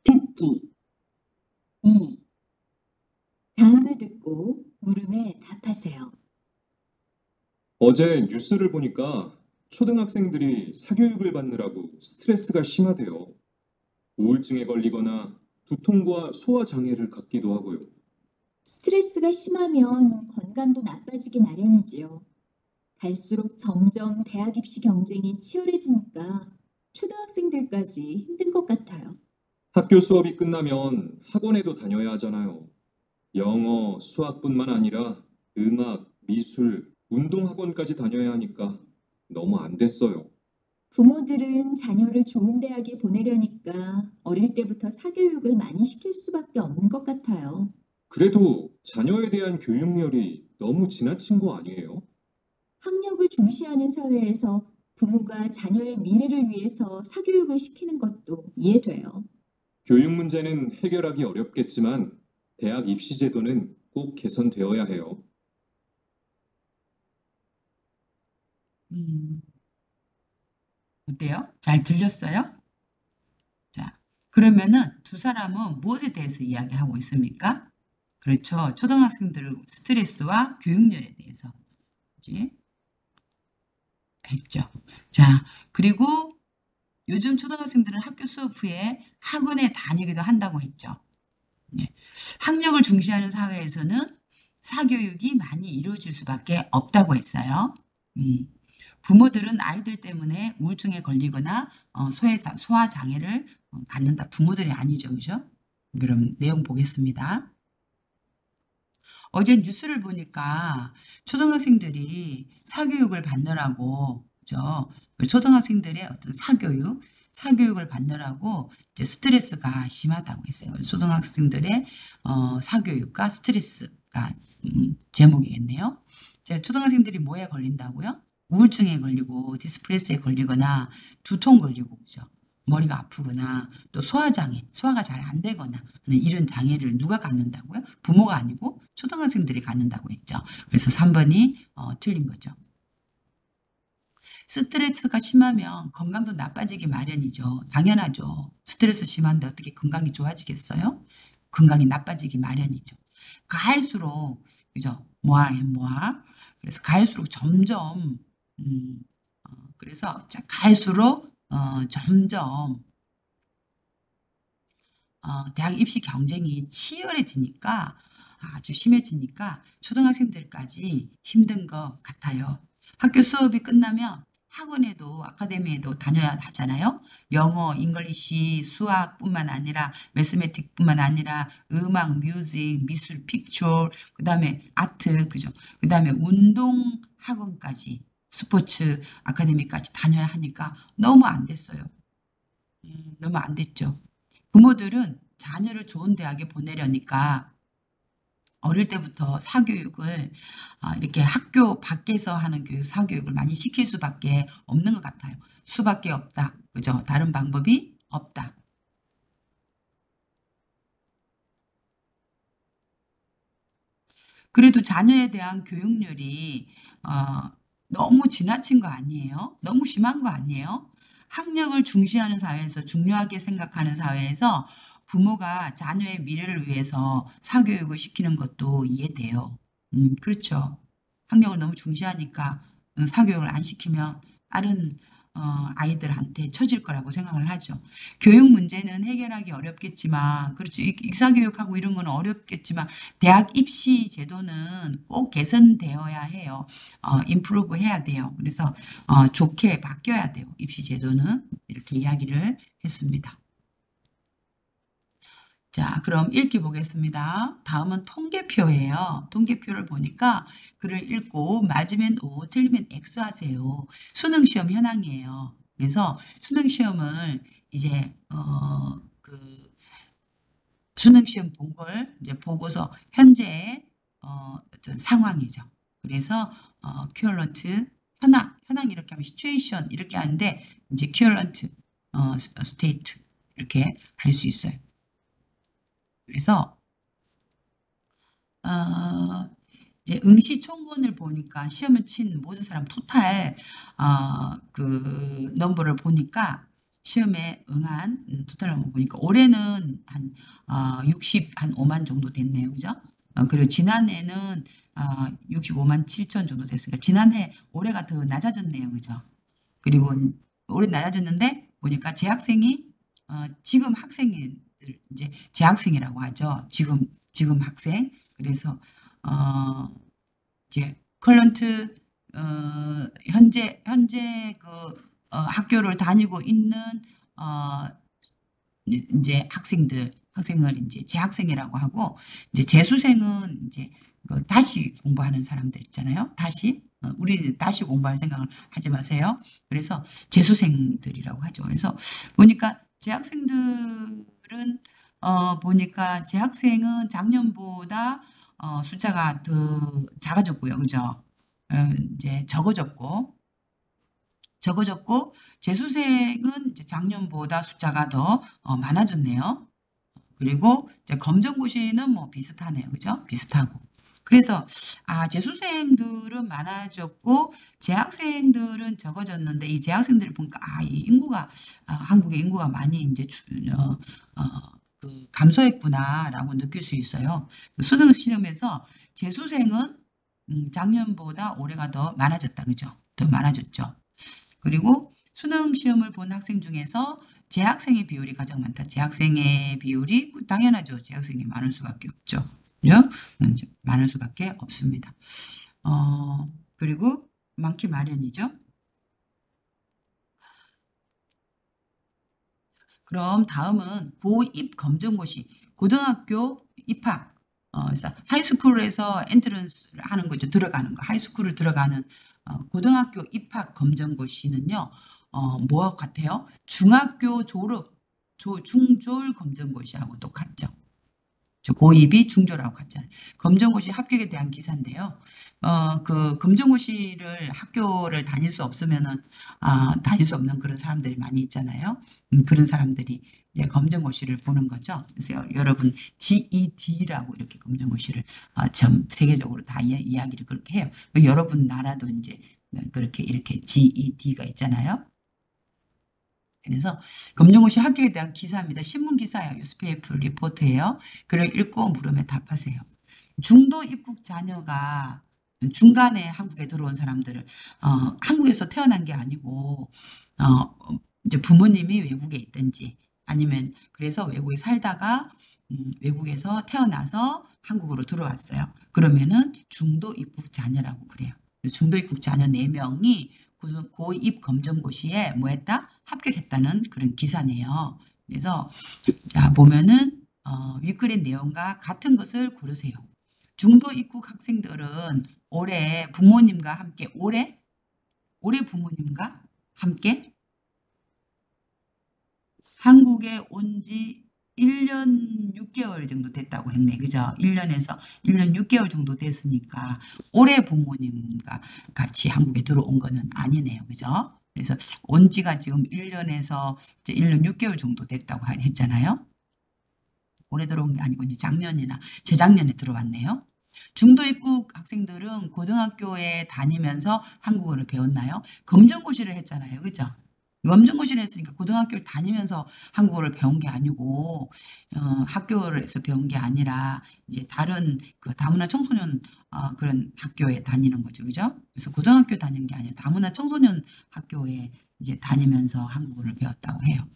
Speaker 2: 듣기 2. 다음을 듣고 물음에 답하세요.
Speaker 3: 어제 뉴스를 보니까 초등학생들이 사교육을 받느라고 스트레스가 심하대요. 우울증에 걸리거나 두통과 소화 장애를 갖기도 하고요.
Speaker 2: 스트레스가 심하면 건강도 나빠지기 마련이지요. 갈수록 점점 대학 입시 경쟁이 치열해지니까 초등학생들까지 힘든 것 같아요.
Speaker 3: 학교 수업이 끝나면 학원에도 다녀야 하잖아요. 영어, 수학뿐만 아니라 음악, 미술, 운동학원까지 다녀야 하니까 너무 안 됐어요.
Speaker 2: 부모들은 자녀를 좋은 대학에 보내려니까 어릴 때부터 사교육을 많이 시킬 수밖에 없는 것 같아요.
Speaker 3: 그래도 자녀에 대한 교육열이 너무 지나친 거 아니에요?
Speaker 2: 학력을 중시하는 사회에서 부모가 자녀의 미래를 위해서 사교육을 시키는 것도 이해돼요.
Speaker 3: 교육 문제는 해결하기 어렵겠지만 대학 입시 제도는 꼭 개선되어야 해요.
Speaker 1: 어때요? 잘 들렸어요? 자, 그러면은 두 사람은 무엇에 대해서 이야기하고 있습니까? 그렇죠. 초등학생들 스트레스와 교육열에 대해서 그치? 했죠. 자, 그리고 요즘 초등학생들은 학교 수업 후에 학원에 다니기도 한다고 했죠. 네. 학력을 중시하는 사회에서는 사교육이 많이 이루어질 수밖에 없다고 했어요. 부모들은 아이들 때문에 우울증에 걸리거나 소화 장애를 갖는다. 부모들이 아니죠, 그죠? 그럼 내용 보겠습니다. 어제 뉴스를 보니까 초등학생들이 사교육을 받느라고, 그죠? 초등학생들의 어떤 사교육을 받느라고 이제 스트레스가 심하다고 했어요. 그래서 초등학생들의 사교육과 스트레스가 제목이겠네요. 자, 초등학생들이 뭐에 걸린다고요? 우울증에 걸리고 디스프레스에 걸리거나 두통 걸리고 그죠? 머리가 아프거나 또 소화가 잘 안 되거나 하는 이런 장애를 누가 갖는다고요? 부모가 아니고 초등학생들이 갖는다고 했죠. 그래서 3번이 틀린 거죠. 스트레스가 심하면 건강도 나빠지기 마련이죠. 당연하죠. 스트레스 심한데 어떻게 건강이 좋아지겠어요? 건강이 나빠지기 마련이죠. 갈수록 그죠? 그래서 갈수록 점점 그래서 갈수록 점점 대학 입시 경쟁이 치열해지니까 아주 심해지니까 초등학생들까지 힘든 것 같아요. 학교 수업이 끝나면 학원에도 아카데미에도 다녀야 하잖아요. 영어, 잉글리시, 수학뿐만 아니라 매스매틱뿐만 아니라 음악, 뮤직, 미술, 픽처, 그다음에 아트, 그죠? 그다음에 운동 학원까지 스포츠 아카데미까지 다녀야 하니까 너무 안 됐어요. 너무 안 됐죠. 부모들은 자녀를 좋은 대학에 보내려니까 어릴 때부터 사교육을 이렇게 학교 밖에서 하는 교육, 사교육을 많이 시킬 수밖에 없는 것 같아요. 수밖에 없다. 그죠? 다른 방법이 없다. 그래도 자녀에 대한 교육률이 너무 지나친 거 아니에요? 너무 심한 거 아니에요? 학력을 중시하는 사회에서 중요하게 생각하는 사회에서 부모가 자녀의 미래를 위해서 사교육을 시키는 것도 이해돼요. 그렇죠. 학력을 너무 중시하니까 사교육을 안 시키면 다른 아이들한테 처질 거라고 생각을 하죠. 교육 문제는 해결하기 어렵겠지만, 그렇죠. 익사교육하고 이런 건 어렵겠지만, 대학 입시 제도는 꼭 개선되어야 해요. 임프루브 해야 돼요. 그래서 좋게 바뀌어야 돼요. 입시 제도는. 이렇게 이야기를 했습니다. 자, 그럼 읽기 보겠습니다. 다음은 통계표예요. 통계표를 보니까 글을 읽고 맞으면 O, 틀리면 X 하세요. 수능시험 현황이에요. 그래서 수능시험을 이제 수능시험 본 걸 이제 보고서 현재 어떤 상황이죠. 그래서 큐어런트 현황 이렇게 하면 시츄에이션 이렇게 하는데 이제 큐어런트 스테이트 이렇게 할 수 있어요. 그래서 이제 응시총론을 보니까 시험을 친 모든 사람 토탈 그 넘버를 보니까 시험에 응한 토탈 넘버 보니까 올해는 한 65만 정도 됐네요. 그죠? 그리고 지난해는 65만 7천 정도 됐으니까 지난해 올해가 더 낮아졌네요. 그죠? 그리고 올해 낮아졌는데 보니까 재학생이 지금 학생이 이제 재학생이라고 하죠. 지금 학생. 그래서 이제 커런트 현재 그 학교를 다니고 있는 이제 학생을 이제 재학생이라고 하고 이제 재수생은 이제 다시 공부하는 사람들 있잖아요. 다시 우리 다시 공부할 생각을 하지 마세요. 그래서 재수생들이라고 하죠. 그래서 보니까 재학생들은 보니까 재학생은 작년보다 숫자가 더 작아졌고요. 그죠? 이제 적어졌고 재수생은 이제 작년보다 숫자가 더 많아졌네요. 그리고 이제 검정고시는 뭐 비슷하네요. 그죠? 비슷하고. 그래서 재수생들은 많아졌고 재학생들은 적어졌는데 이 재학생들을 보니까 이 인구가 한국의 인구가 많이 이제 그 감소했구나라고 느낄 수 있어요. 수능 시험에서 재수생은 작년보다 올해가 더 많아졌다. 그죠? 더 많아졌죠. 그리고 수능 시험을 본 학생 중에서 재학생의 비율이 가장 많다. 재학생의 비율이 당연하죠. 재학생이 많을 수밖에 없죠. 그죠? 많을 수밖에 없습니다. 그리고 많기 마련이죠. 그럼 다음은 고입 검정고시, 고등학교 입학, 그래서 하이스쿨에서 엔트런스를 하는 거죠. 들어가는 거. 하이스쿨을 들어가는 고등학교 입학 검정고시는요. 뭐와 같아요? 중학교 졸업, 중졸 검정고시하고 똑같죠. 고입이 중졸하고 같잖아요. 검정고시 합격에 대한 기사인데요. 그 검정고시를 학교를 다닐 수 없으면은 다닐 수 없는 그런 사람들이 많이 있잖아요. 그런 사람들이 이제 검정고시를 보는 거죠. 그래서 여러분 GED라고 이렇게 검정고시를 전 세계적으로 다 이야기를 그렇게 해요. 여러분 나라도 이제 그렇게 이렇게 GED가 있잖아요. 그래서 검정고시 합격에 대한 기사입니다. 신문 기사예요. 뉴스페이퍼 리포트예요. 글을 읽고 물음에 답하세요. 중도 입국 자녀가 중간에 한국에 들어온 사람들을 한국에서 태어난 게 아니고 이제 부모님이 외국에 있든지 아니면 그래서 외국에 살다가 외국에서 태어나서 한국으로 들어왔어요. 그러면은 중도 입국 자녀라고 그래요. 중도 입국 자녀 4명이 고입 검정고시에 뭐 했다? 합격했다는 그런 기사네요. 그래서 자 보면은 윗글의 내용과 같은 것을 고르세요. 중도 입국 학생들은 올해 부모님과 함께 올해 부모님과 함께 한국에 온 지 1년 6개월 정도 됐다고 했네. 그죠? 1년에서 1년 6개월 정도 됐으니까 올해 부모님과 같이 한국에 들어온 거는 아니네요. 그죠? 그래서 온 지가 지금 1년에서 이제 1년 6개월 정도 됐다고 했잖아요. 올해 들어온 게 아니고 이제 작년이나 재작년에 들어왔네요. 중도 입국 학생들은 고등학교에 다니면서 한국어를 배웠나요? 검정고시를 했잖아요. 그죠? 검정고시를 했으니까 고등학교를 다니면서 한국어를 배운 게 아니고 학교에서 배운 게 아니라 이제 다른 그 다문화 청소년 그런 학교에 다니는 거죠. 그죠? 그래서 고등학교 다니는 게 아니라 다문화 청소년 학교에 이제 다니면서 한국어를 배웠다고 해요.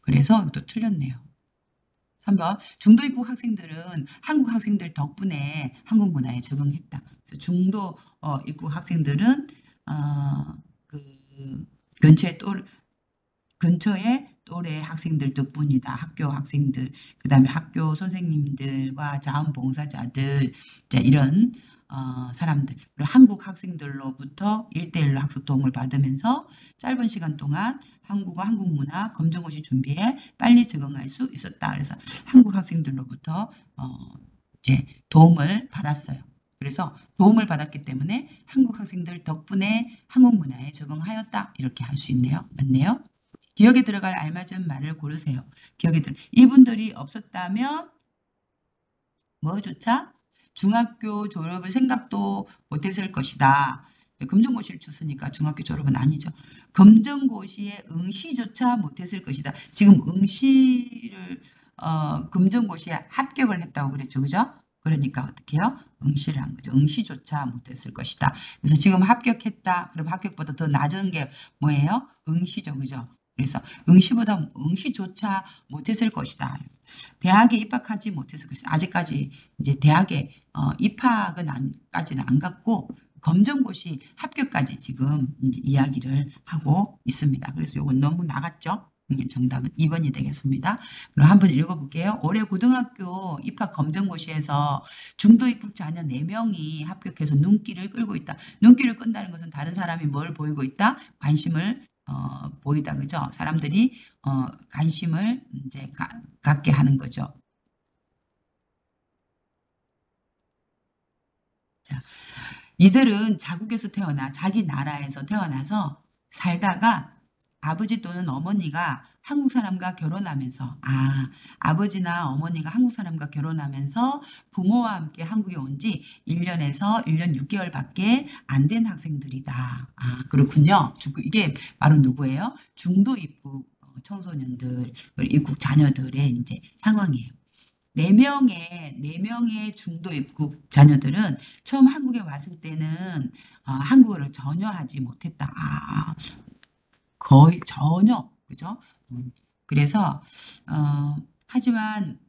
Speaker 1: 그래서 또 틀렸네요. 3번 중도 입국 학생들은 한국 학생들 덕분에 한국 문화에 적응했다. 그래서 중도 입국 학생들은 그 근처에 또래 학생들 덕분이다. 학교 학생들, 그 다음에 학교 선생님들과 자원봉사자들, 자, 이런 사람들, 그리고 한국 학생들로부터 1대1로 학습 도움을 받으면서 짧은 시간 동안 한국어, 한국 문화, 검정고시 준비에 빨리 적응할 수 있었다. 그래서 한국 학생들로부터 이제 도움을 받았어요. 그래서 도움을 받았기 때문에 한국 학생들 덕분에 한국 문화에 적응하였다. 이렇게 할 수 있네요. 맞네요. 기억에 들어갈 알맞은 말을 고르세요. 이분들이 없었다면 뭐조차 중학교 졸업을 생각도 못했을 것이다. 검정고시를 쳤으니까 중학교 졸업은 아니죠. 검정고시에 응시조차 못했을 것이다. 지금 응시를 검정고시에 합격을 했다고 그랬죠. 그죠? 그러니까 어떻게 해요? 응시를 한 거죠. 응시조차 못했을 것이다. 그래서 지금 합격했다. 그럼 합격보다 더 낮은 게 뭐예요? 응시죠. 그죠? 그래서 응시조차 못했을 것이다. 대학에 입학하지 못했을 것이다. 아직까지 이제 대학에 입학까지는 안 갔고 검정고시 합격까지 지금 이제 이야기를 하고 있습니다. 그래서 이건 너무 나갔죠? 정답은 2번이 되겠습니다. 그럼 한번 읽어볼게요. 올해 고등학교 입학 검정고시에서 중도 입국 자녀 4명이 합격해서 눈길을 끌고 있다. 눈길을 끈다는 것은 다른 사람이 뭘 보이고 있다? 관심을 보이다. 그죠? 사람들이 관심을 이제 갖게 하는 거죠. 자, 이들은 자국에서 자기 나라에서 태어나서 살다가 아버지 또는 어머니가 한국 사람과 결혼하면서 아버지나 어머니가 한국 사람과 결혼하면서 부모와 함께 한국에 온 지 1년에서 1년 6개월밖에 안 된 학생들이다. 그렇군요. 이게 바로 누구예요? 중도 입국 청소년들, 입국 자녀들의 이제 상황이에요. 4명의 중도 입국 자녀들은 처음 한국에 왔을 때는 한국어를 전혀 하지 못했다. 거의 전혀, 그죠? 그래서, 하지만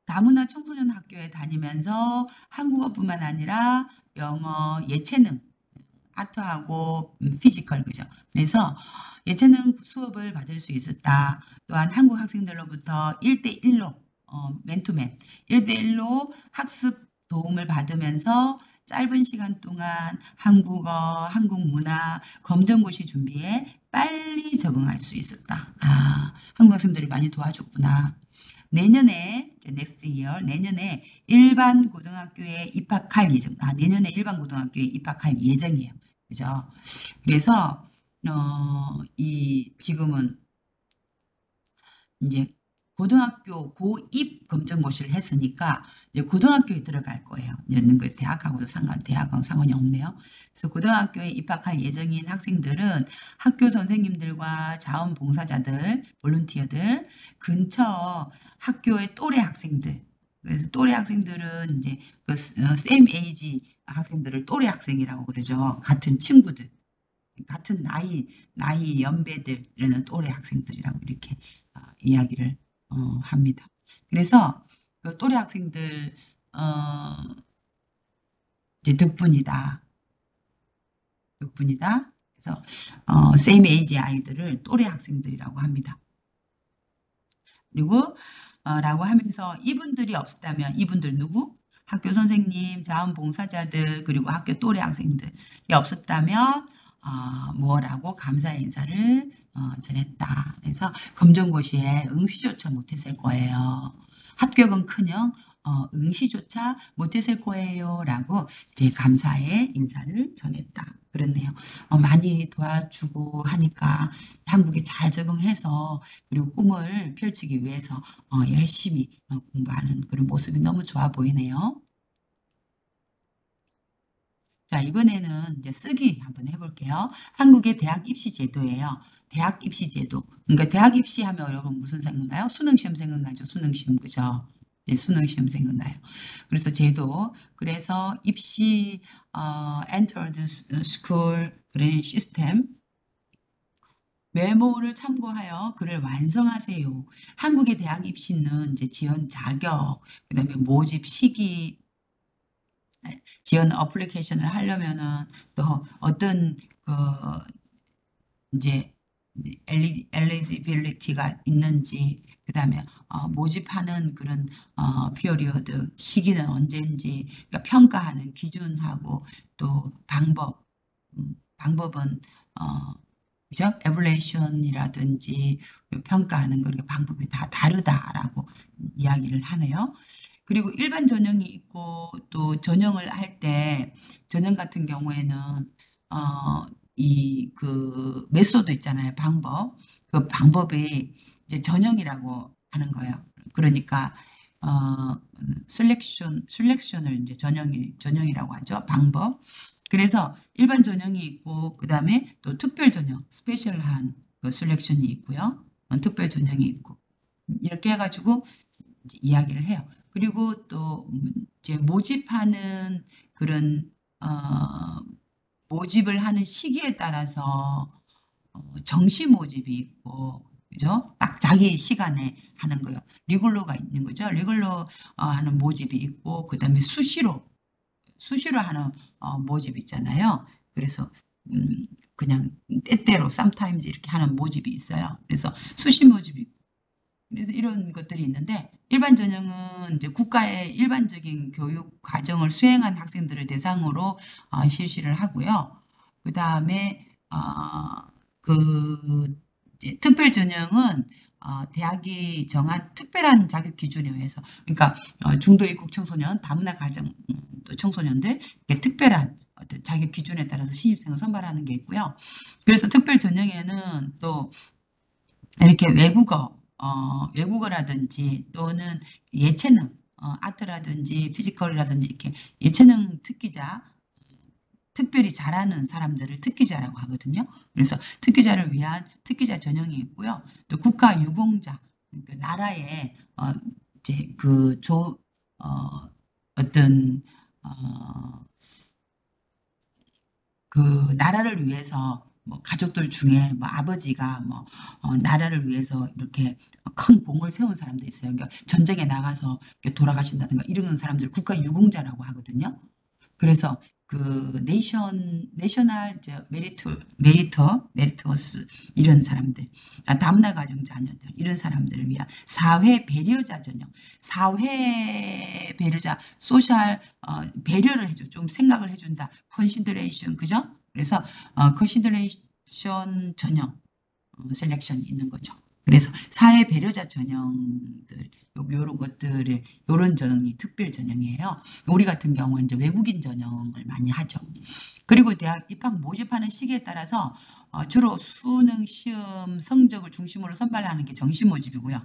Speaker 1: 다문화 청소년 학교에 다니면서 한국어뿐만 아니라 영어, 예체능, 아트하고 피지컬, 그죠? 그래서 예체능 수업을 받을 수 있었다. 또한 한국 학생들로부터 1대1로 맨투맨 1대1로 학습 도움을 받으면서 짧은 시간 동안 한국어, 한국 문화, 검정고시 준비에 빨리 적응할 수 있었다. 한국 학생들이 많이 도와줬구나. 내년에 next year 내년에 일반 고등학교에 입학할 예정. 내년에 일반 고등학교에 입학할 예정이에요. 그죠? 그래서 지금은 이제 고등학교 고입 검정고시를 했으니까 이제 고등학교에 들어갈 거예요. 이제 대학하고도 대학하고 상관이 없네요. 그래서 고등학교에 입학할 예정인 학생들은 학교 선생님들과 자원봉사자들, 볼런티어들, 근처 학교의 또래 학생들. 그래서 또래 학생들은 이제 그 same age 학생들을 또래 학생이라고 그러죠. 같은 친구들. 같은 나이 연배들은 또래 학생들이라고 이렇게 이야기를 합니다. 그래서 그 또래 학생들 이제 덕분이다. 분이다. 그래서 same age 아이들을 또래 학생들이라고 합니다. 그리고 라고 하면서 이분들이 없었다면 이분들 누구? 학교 선생님, 자원봉사자들, 그리고 학교 또래 학생들이 없었다면 뭐라고 감사의 인사를 전했다. 그래서 검정고시에 응시조차 못했을 거예요. 합격은커녕 응시조차 못했을 거예요. 라고 이제 감사의 인사를 전했다. 그렇네요. 많이 도와주고 하니까 한국에 잘 적응해서 그리고 꿈을 펼치기 위해서 열심히 공부하는 그런 모습이 너무 좋아 보이네요. 자, 이번에는 이제 쓰기 한번 해볼게요. 한국의 대학 입시 제도예요. 대학 입시 제도. 그러니까 대학 입시하면 여러분 무슨 생각나요? 수능 시험 생각나죠? 수능 시험, 그죠? 네, 수능 시험 생각나요. 그래서 제도. 그래서 입시, entered school 그런 시스템. 메모를 참고하여 글을 완성하세요. 한국의 대학 입시는 이제 지원 자격, 그다음에 모집 시기, 지원 어플리케이션을 하려면은 또 어떤 이제 엘리지빌리티가 있는지, 그다음에 모집하는 그런 피어리어드 시기는 언제인지, 그러니까 평가하는 기준하고 또 방법은 그죠? 에벌레이션이라든지 평가하는 그 방법이 다 다르다라고 이야기를 하네요. 그리고 일반 전형이 있고 또 전형을 할 때 전형 같은 경우에는 이 그 메소드 있잖아요. 방법. 그 방법이 이제 전형이라고 하는 거예요. 그러니까 셀렉션을 이제 전형이라고 하죠. 방법. 그래서 일반 전형이 있고 그다음에 또 특별 전형, 스페셜한 그 셀렉션이 있고요. 특별 전형이 있고 이렇게 해가지고 이제 이야기를 해요. 그리고 또 이제 모집하는 그런 모집을 하는 시기에 따라서 정시 모집이 있고, 그죠? 딱 자기 시간에 하는 거요. 리굴러가 있는 거죠. 리굴러 하는 모집이 있고, 그 다음에 수시로 하는 모집 있잖아요. 그래서 그냥 때때로 sometimes 이렇게 하는 모집이 있어요. 그래서 수시 모집이 있고. 그래서 이런 것들이 있는데 일반 전형은 이제 국가의 일반적인 교육 과정을 수행한 학생들을 대상으로 실시를 하고요. 그 다음에 그 이제 특별 전형은 대학이 정한 특별한 자격 기준에 의해서, 그러니까 중도 입국 청소년, 다문화 가정 또 청소년들 특별한 어떤 자격 기준에 따라서 신입생을 선발하는 게 있고요. 그래서 특별 전형에는 또 이렇게 외국어라든지 또는 예체능, 아트라든지 피지컬이라든지 이렇게 예체능 특기자, 특별히 잘하는 사람들을 특기자라고 하거든요. 그래서 특기자를 위한 특기자 전형이 있고요. 또 국가 유공자, 그러니까 나라의 이제 어떤 그 나라를 위해서 뭐 가족들 중에 뭐 아버지가 뭐 나라를 위해서 이렇게 큰 공을 세운 사람도 있어요. 그러니까 전쟁에 나가서 돌아가신다든가 이런 사람들 국가 유공자라고 하거든요. 그래서 그 내셔널 메리터스 이런 사람들, 다문화 가정 자녀들 이런 사람들을 위한 사회 배려자 전형, 사회 배려자 소셜 배려를 해줘, 좀 생각을 해준다, 컨시더레이션, 그죠? 그래서 컨시더레이션 전형 셀렉션이 있는 거죠. 그래서 사회 배려자 전형들, 요런 것들을, 요런 전형이 특별 전형이에요. 우리 같은 경우는 이제 외국인 전형을 많이 하죠. 그리고 대학 입학 모집하는 시기에 따라서 주로 수능 시험 성적을 중심으로 선발하는 게 정시 모집이고요.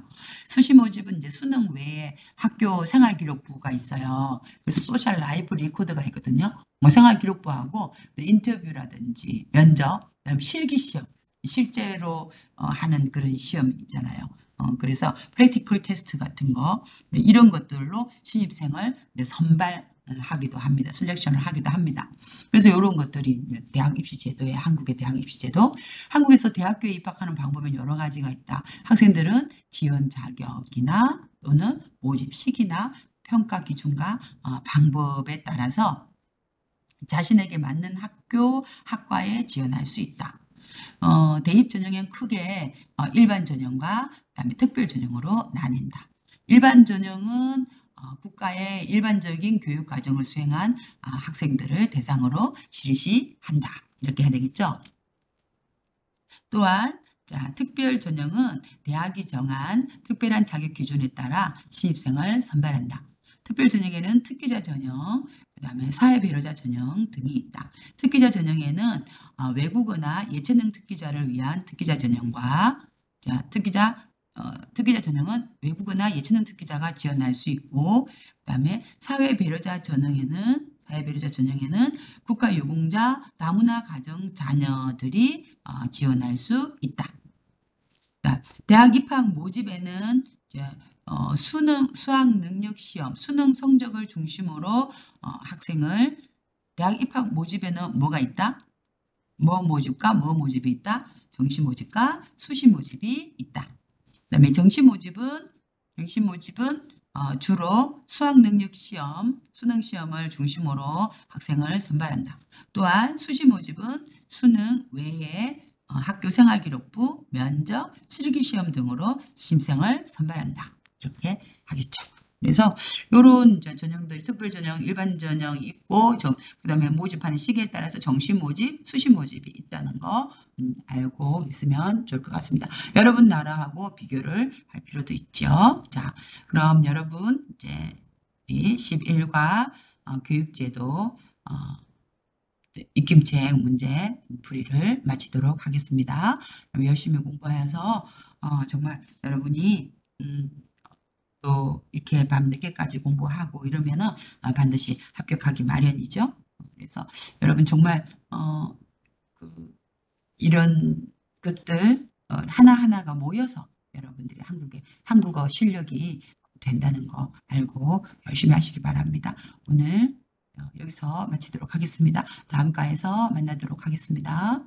Speaker 1: 수시 모집은 이제 수능 외에 학교 생활기록부가 있어요. 그래서 소셜 라이프 리코드가 있거든요. 뭐 생활기록부하고 인터뷰라든지 면접, 그다음에 실기 시험, 실제로 하는 그런 시험 있잖아요. 그래서 프랙티컬 테스트 같은 거 이런 것들로 신입생을 선발하기도 합니다. 셀렉션을 하기도 합니다. 그래서 이런 것들이 대학 입시 제도에, 한국의 대학 입시 제도. 한국에서 대학교에 입학하는 방법은 여러 가지가 있다. 학생들은 지원 자격이나 또는 모집 시기나 평가 기준과 방법에 따라서 자신에게 맞는 학교, 학과에 지원할 수 있다. 대입 전형은 크게 일반 전형과 그다음에 특별 전형으로 나뉜다. 일반 전형은 국가의 일반적인 교육 과정을 수행한 학생들을 대상으로 실시한다. 이렇게 해야 되겠죠. 또한 자, 특별 전형은 대학이 정한 특별한 자격 기준에 따라 신입생을 선발한다. 특별 전형에는 특기자 전형, 그다음에 사회배려자 전형 등이 있다. 특기자 전형에는 외국어나 예체능 특기자를 위한 특기자 전형과 자, 특기자 전형은 외국어나 예체능 특기자가 지원할 수 있고, 그다음에 사회배려자 전형에는 국가유공자 다문화 가정 자녀들이 지원할 수 있다. 대학 입학 모집에는 이제 수학 능력 시험, 수능 성적을 중심으로 학생을 대학 입학 모집에는 뭐가 있다? 뭐 모집과 뭐 모집이 있다? 정시 모집과 수시 모집이 있다. 그다음에 정시 모집은 주로 수학 능력 시험, 수능 시험을 중심으로 학생을 선발한다. 또한 수시 모집은 수능 외에 학교 생활기록부, 면접, 실기시험 등으로 신입생을 선발한다. 이렇게 하겠죠. 그래서 이런 전형들이 특별 전형, 일반 전형이 있고 그다음에 모집하는 시기에 따라서 정시 모집, 수시 모집이 있다는 거 알고 있으면 좋을 것 같습니다. 여러분 나라하고 비교를 할 필요도 있죠. 자, 그럼 여러분 이제 11과 교육제도 입김책 문제 풀이를 마치도록 하겠습니다. 열심히 공부해서 정말 여러분이 또 이렇게 밤 늦게까지 공부하고 이러면은 반드시 합격하기 마련이죠. 그래서 여러분 정말 이런 것들 하나하나가 모여서 여러분들이 한국어 실력이 된다는 거 알고 열심히 하시기 바랍니다. 오늘 여기서 마치도록 하겠습니다. 다음 과에서 만나도록 하겠습니다.